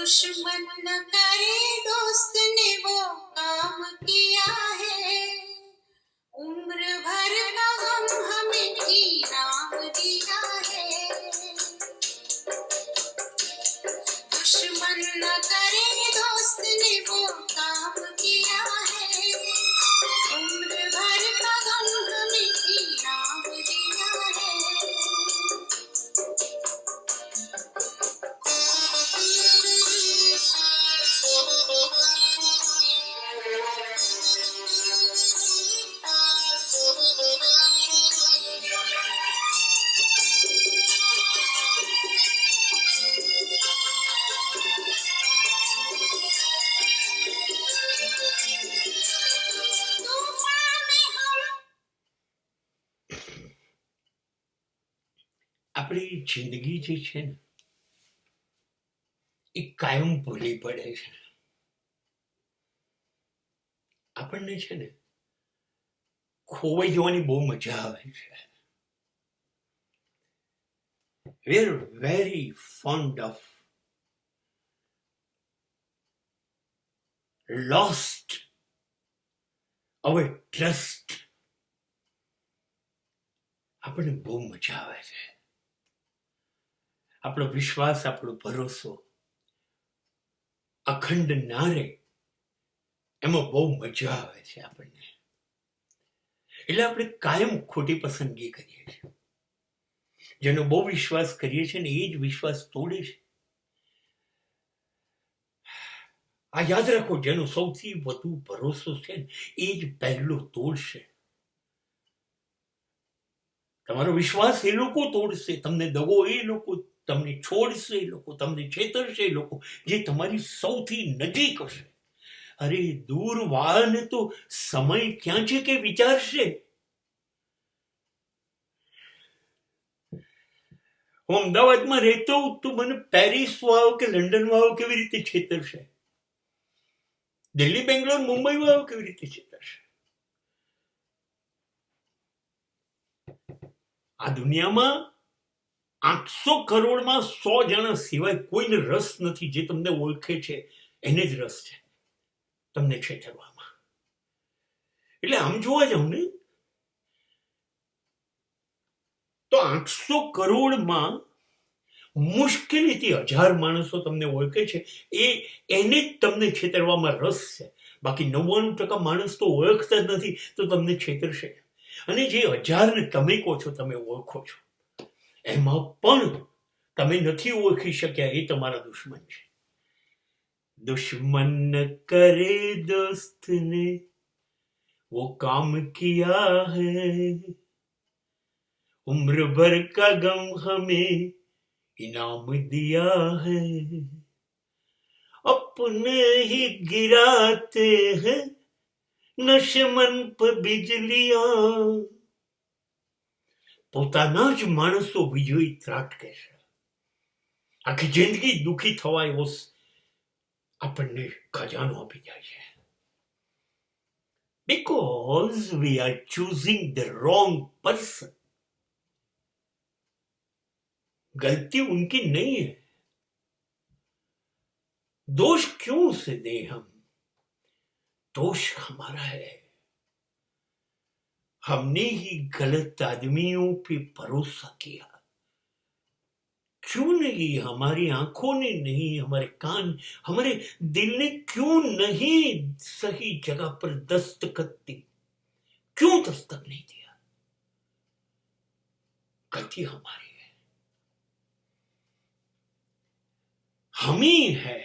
दुश्मन न करे दोस्त ने वो काम किया है, उम्र भर का गम हमें इनाम दिया है। दुश्मन न करे दोस्त ने वो काम किया है, उम्र भर का गम हमें इनाम दिया है। આપણી જિંદગી જે છે ને એ કાયમ ભૂલી પડે છે. આપણને છે ને ખોવાઈ જવાની બહુ મજા આવે છે. We are very fond of lost our trust. આપણને બહુ મજા આવે છે. આપણો વિશ્વાસ, આપણો ભરોસો અખંડ ના રહે એમાં બહુ મજા આવે છે આપણને. એટલે આપણે કાયમ ખોટી પસંદગી કરીએ છીએ. જેનો બહુ વિશ્વાસ કરીએ છીએ ને એ જ વિશ્વાસ તોડે છે. આ યાદ રાખો, જેનો સૌથી વધુ ભરોસો છે ને એ જ પહેલો તોડશે. તમારો વિશ્વાસ એ લોકો તોડશે, તમને દગો એ લોકો, તમને છોડશે એ લોકો, તમને છેતરશે એ લોકો જે તમારી સૌથી નજીક હશે. અરે દૂર વાળને તો સમય ક્યાં છે કે વિચારશે. હું અમદાવાદમાં રહેતો તો મને પેરિસ વાળો કે લંડન વાળો કેવી રીતે છેતરશે, દિલ્હી, બેંગ્લોર, મુંબઈ વાળો કેવી રીતે છેતરશે. આ દુનિયામાં 800 કરોડમાં 100 જણા સિવાય કોઈને રસ નથી. જે તમને ઓળખે છે એને જ રસ છે તમને છેતરવામાં. એટલે આમ જોવા જાવ ને તો 800 કરોડમાં મુશ્કેલીથી 1000 માણસો તમને ઓળખે છે, એને જ તમને છેતરવામાં રસ છે. બાકી 99% માણસ તો ઓળખતા જ નથી તો તમને છેતરશે. અને જે 1000 ને તમે કહો છો તમે ઓળખો છો, એમાં પણ તમે નથી ઓળખી શક્યા, એ તમારા દુશ્મન છે. दुश्मन न करे दोस्त ने वो काम किया है, उम्र भर का गम हमें इनाम दिया है, अपने ही गिराते हैं नशमन पर बिजलियां. પોતાના જ માણસો વીજળી ત્રાટકે છે. આખી જિંદગી દુઃખી થવા એવો આપણને ખજાનો આપી જાય છે. Because we are choosing the wrong person. गलती उनकी नहीं है, दोष क्यों से दे हम, दोष हमारा है. हमने ही गलत आदमियों पे भरोसा किया. क्यों नहीं, हमारी आंखों ने नहीं, हमारे कान, हमारे दिल ने क्यों नहीं सही जगह पर दस्तखत दी, क्यों दस्तक नहीं दिया. गलती हमारी है, हम ही है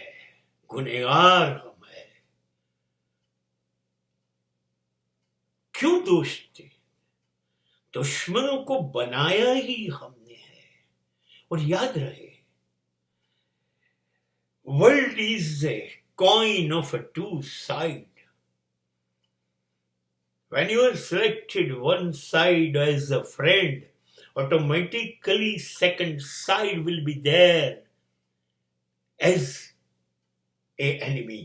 गुनहगार, हम है. क्यों दोष दे, दुश्मनों को बनाया ही हमने है. और याद रहे, world is a coin of a two side. When you are selected one side as a friend, automatically second side will be there as a enemy.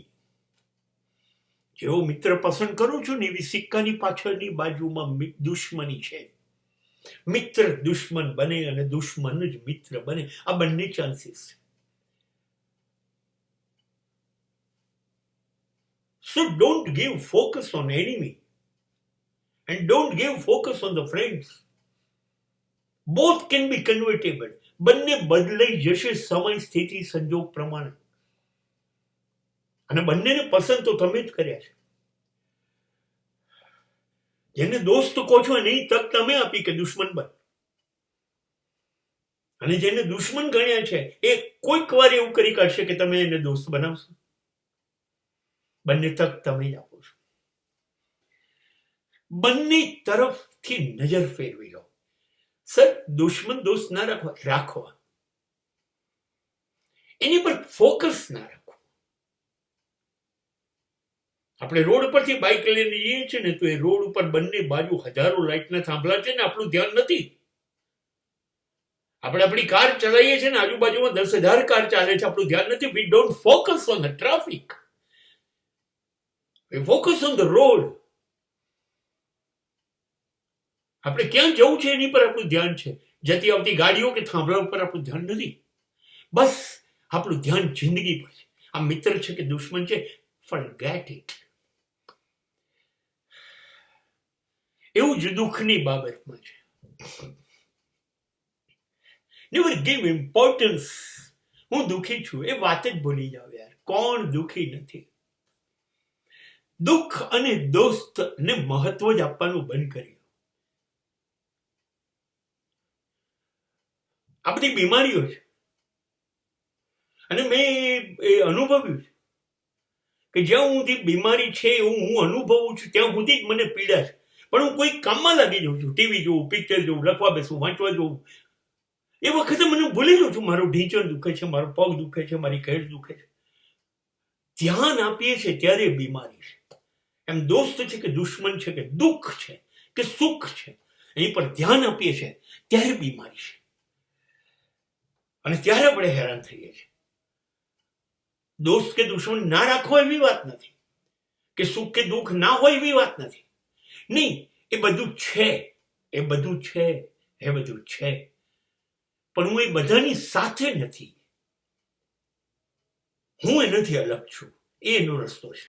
જેવો મિત્ર પસંદ કરું છું ને એવી સિક્કાની પાછળની બાજુમાં દુશ્મની છે. મિત્ર દુશ્મન બને અને દુશ્મન જ મિત્ર બને, આ બંને ચાન્સીસ છે. So don't give focus on enemy and don't give focus on the friends. Both can be convertible. બંને બદલાઈ જશે સમય સ્થિતિ સંજોગ પ્રમાણે, અને બંનેને પસંદ તો તમે જ કર્યા છે. જેને દોસ્ત કહો છો એની તક તમે આપી કે દુશ્મન બન, અને જેને દુશ્મન ગણ્યા છે એ કોઈક વાર એવું કરી કાઢશે કે તમે એને દોસ્ત બનાવશો. બંને તક તમે જ આપો છો. બંને તરફથી નજર ફેરવી લો. સર, દુશ્મન દોસ્ત ના રાખવા, એની પર ફોકસ ના રાખો. આપણે રોડ પરથી બાઇક લઈને જઈએ છીએ ને, તો એ રોડ ઉપર બંને બાજુ હજારો લાઇટના થાંભલા છે ને, આપણું ધ્યાન નથી. આપણે આપણી કાર ચલાવીએ છીએ ને, આજુબાજુમાં 10,000 કાર ચાલે છે, આપણું ધ્યાન નથી. We don't focus on the traffic, we focus on the road. આપણે ક્યાં જવું છે એની પર આપણું ધ્યાન છે, જતી આવતી ગાડીઓ કે થાંભલા ઉપર આપણું ધ્યાન નથી. બસ આપણું ધ્યાન જિંદગી પર છે. આ મિત્ર છે કે દુશ્મન છે, forget it. એવું જ દુઃખની બાબતમાં છે. never give importance. હું દુઃખી છું એ વાત જ ભૂલી જાવ યાર. કોણ દુઃખી નથી? દુઃખ અને દોસ્તને મહત્વ જ આપવાનું બંધ કર્યું. આ બધી બીમારીઓ છે, અને મેં એ અનુભવ્યું છે કે જ્યાં સુધી બીમારી છે એવું હું અનુભવું છું ત્યાં સુધી જ મને પીડા છે. પણ હું કોઈ કામમાં લાગી જાઉં છું, ટીવી જોઉં, પિક્ચર જોઉં, લખવા બેસું, વાંચવા જોઉં, એ વખતે મને ભૂલી જાઉં છું મારું ઢીંચણ દુખે છે, મારો પગ દુખે છે, મારી કહેડ દુખે છે. ધ્યાન આપીએ છીએ ત્યારે બીમારી છે. એમ દોસ્ત છે કે દુશ્મન છે કે દુઃખ છે કે સુખ છે, એની પર ધ્યાન આપીએ છીએ ત્યારે બીમારી છે, અને ત્યારે આપણે હેરાન થઈએ છીએ. દોસ્ત કે દુશ્મન ના રાખો એવી વાત નથી, કે સુખ કે દુઃખ ના હોય એવી વાત નથી. નહીં, એ બધું છે, એ બધું છે, એ બધું છે, પણ હું એ બધાની સાથે નથી. હું એનાથી અલગ છું. એ એનો રસ્તો છે.